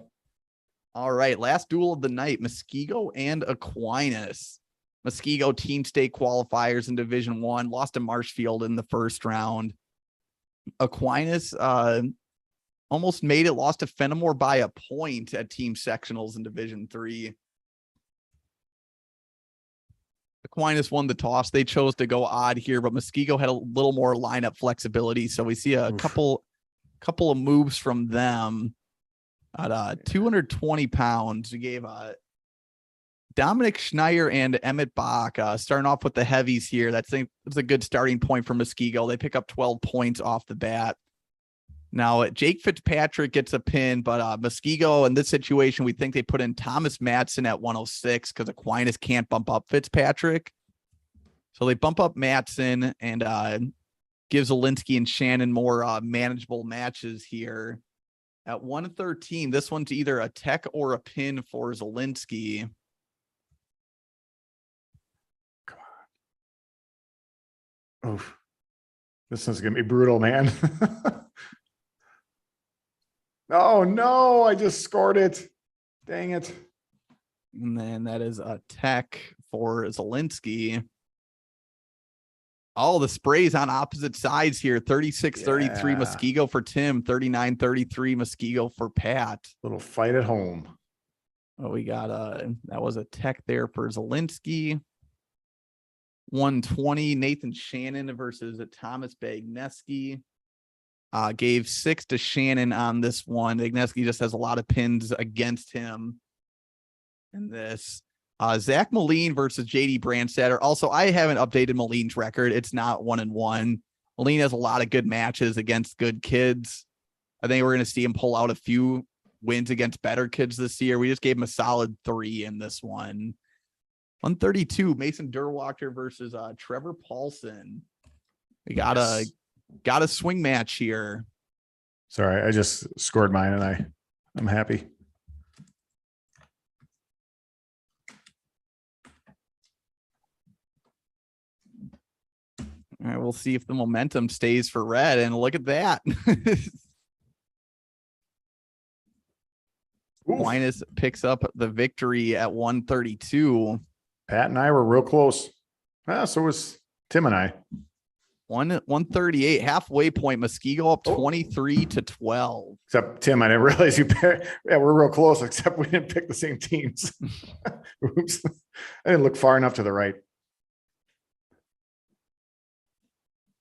All right, last duel of the night: Muskego and Aquinas. Muskego team state qualifiers in Division 1 lost to Marshfield in the first round. Aquinas almost made it, lost to Fenimore by a point at team sectionals in Division 3. Aquinas won the toss. They chose to go odd here, but Muskego had a little more lineup flexibility. So we see a couple of moves from them at 220 pounds. We gave Dominic Schneier and Emmett Bach starting off with the heavies here. That's a good starting point for Muskego. They pick up 12 points off the bat. Now, Jake Fitzpatrick gets a pin, but Muskego in this situation, we think they put in Thomas Madsen at 106 because Aquinas can't bump up Fitzpatrick. So they bump up Matson and gives Zielinski and Shannon more manageable matches here. At 113, this one's either a tech or a pin for Zielinski. Come on. Oof. This is going to be brutal, man. Oh, no. I just scored it. Dang it. And then that is a tech for Zielinski. All the sprays on opposite sides here. 36-33 Muskego for Tim. 39-33 Muskego for Pat. Little fight at home. Oh, we got that was a tech there for Zielinski. 120 Nathan Shannon versus Thomas Bagneski. Gave 6 to Shannon on this one. Bagneski just has a lot of pins against him in this. Zach Moline versus JD Brandstatter. Also, I haven't updated Moline's record. It's not 1-1. Moline has a lot of good matches against good kids. I think we're going to see him pull out a few wins against better kids this year. We just gave him a solid 3 in this one. 132 Mason Durwachter versus Trevor Paulson. We got a swing match here. Sorry, I just scored mine and I'm happy. All right, we'll see if the momentum stays for Red, and look at that. Aquinas picks up the victory at 132. Pat and I were real close. So was Tim and I. 138 halfway point. Muskego up 23-12. Except Tim, I didn't realize you. Yeah, we're real close. Except we didn't pick the same teams. Oops, I didn't look far enough to the right.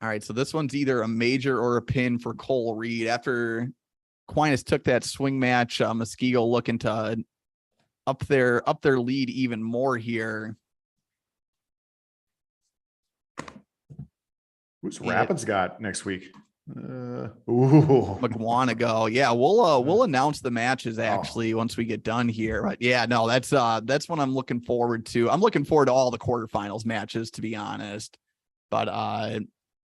All right, so this one's either a major or a pin for Cole Reed. After Aquinas took that swing match, Muskego looking to up their lead even more here. Who's Rapids got next week? McWanago. Yeah, we'll announce the matches actually once we get done here. But yeah, no, that's what I'm looking forward to. I'm looking forward to all the quarterfinals matches, to be honest. But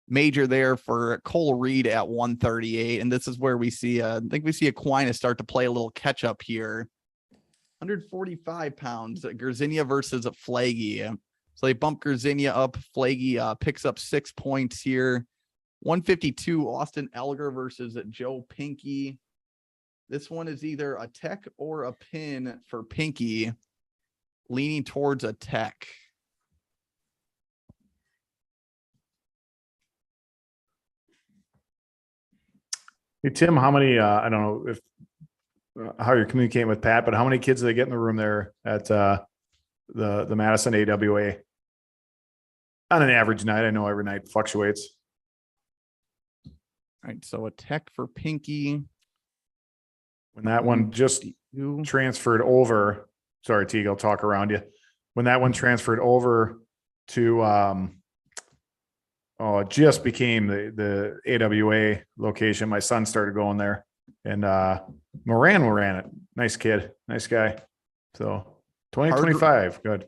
major there for Cole Reed at 138, and this is where we see I think we see Aquinas start to play a little catch up here. 145 pounds, Gerzinia versus Flaggy. So they bump Gerzinia up. Flaggy picks up 6 points here. 152, Austin Elger versus Joe Pinky. This one is either a tech or a pin for Pinky, leaning towards a tech. Hey, Tim, how many, I don't know if how you're communicating with Pat, but how many kids do they get in the room there at the Madison AWA? On an average night, I know every night fluctuates. All right, so a tech for Pinky. When that one just transferred over, sorry, Teague, I'll talk around you. When that one transferred over to, it just became the AWA location. My son started going there, and Moran ran it. Nice kid, nice guy. So 2025, good.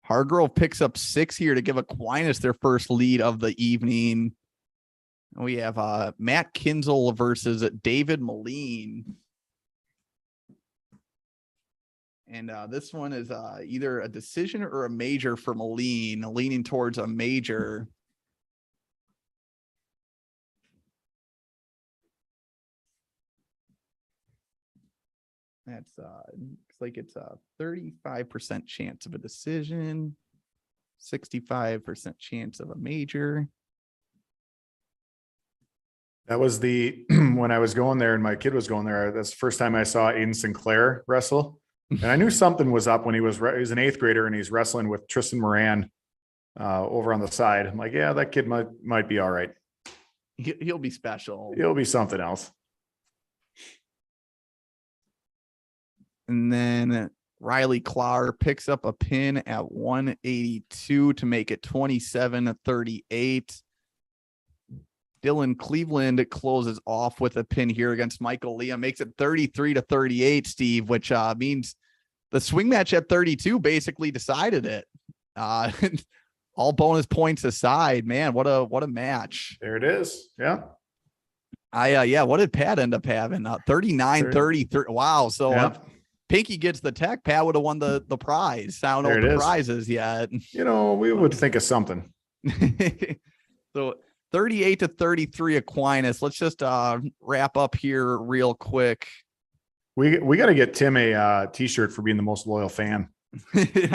Hargrove picks up 6 here to give Aquinas their first lead of the evening. We have Matt Kinzel versus David Moline. And this one is either a decision or a major for Moline, leaning towards a major. That's looks like it's a 35% chance of a decision, 65% chance of a major. That was the when I was going there and my kid was going there. That's the first time I saw Aiden Sinclair wrestle, and I knew something was up when he was an 8th grader and he's wrestling with Tristan Moran over on the side. I'm like, yeah, that kid might be all right. He'll be special. He'll be something else. And then Riley Clark picks up a pin at 182 to make it 27-38. Dylan Cleveland closes off with a pin here against Michael Liam, makes it 33-38, Steve, which means the swing match at 32 basically decided it. all bonus points aside, man, what a match. There it is. Yeah. What did Pat end up having? 39-30. Wow. So Yeah. if Pinky gets the tech, Pat would have won the prize. I don't know what the prize is yet. We would think of something. So 38-33 Aquinas. Let's just wrap up here real quick. We got to get Tim a t-shirt for being the most loyal fan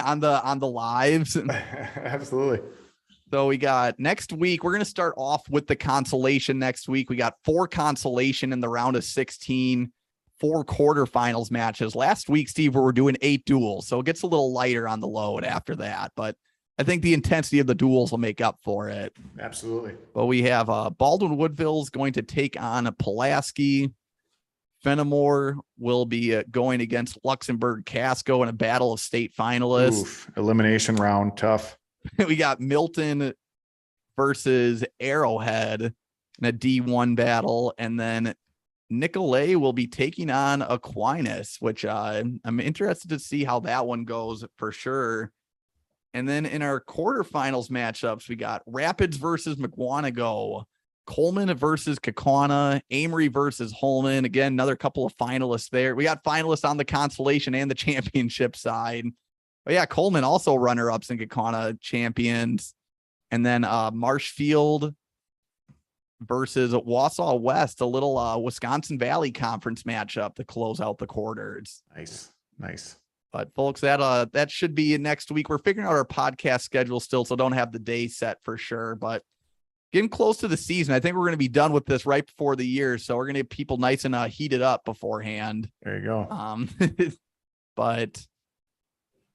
on the lives. Absolutely. So we got next week. We're going to start off with the consolation next week. We got 4 consolation in the round of 16, 4 quarterfinals matches. Last week, Steve, we were doing 8 duels. So it gets a little lighter on the load after that. But I think the intensity of the duels will make up for it. Absolutely. But we have Baldwin Woodville's going to take on Pulaski. Fenimore will be going against Luxembourg Casco in a battle of state finalists. Oof, elimination round, tough. We got Milton versus Arrowhead in a D1 battle. And then Nicolete will be taking on Aquinas, which I'm interested to see how that one goes for sure. And then in our quarterfinals matchups, we got Rapids versus Munoz, Coleman versus Kaukauna, Amory versus Holman. Again, another couple of finalists there. We got finalists on the consolation and the championship side. But yeah, Coleman also runner-ups in Kaukauna champions. And then Marshfield versus Wausau West, a little Wisconsin Valley Conference matchup to close out the quarters. Nice. But folks, that should be next week. We're figuring out our podcast schedule still, so don't have the day set for sure. But getting close to the season, I think we're going to be done with this right before the year. So we're going to get people nice and heated up beforehand. There you go. But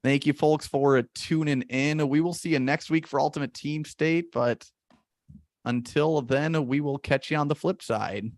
thank you, folks, for tuning in. We will see you next week for Ultimate Team State. But until then, we will catch you on the flip side.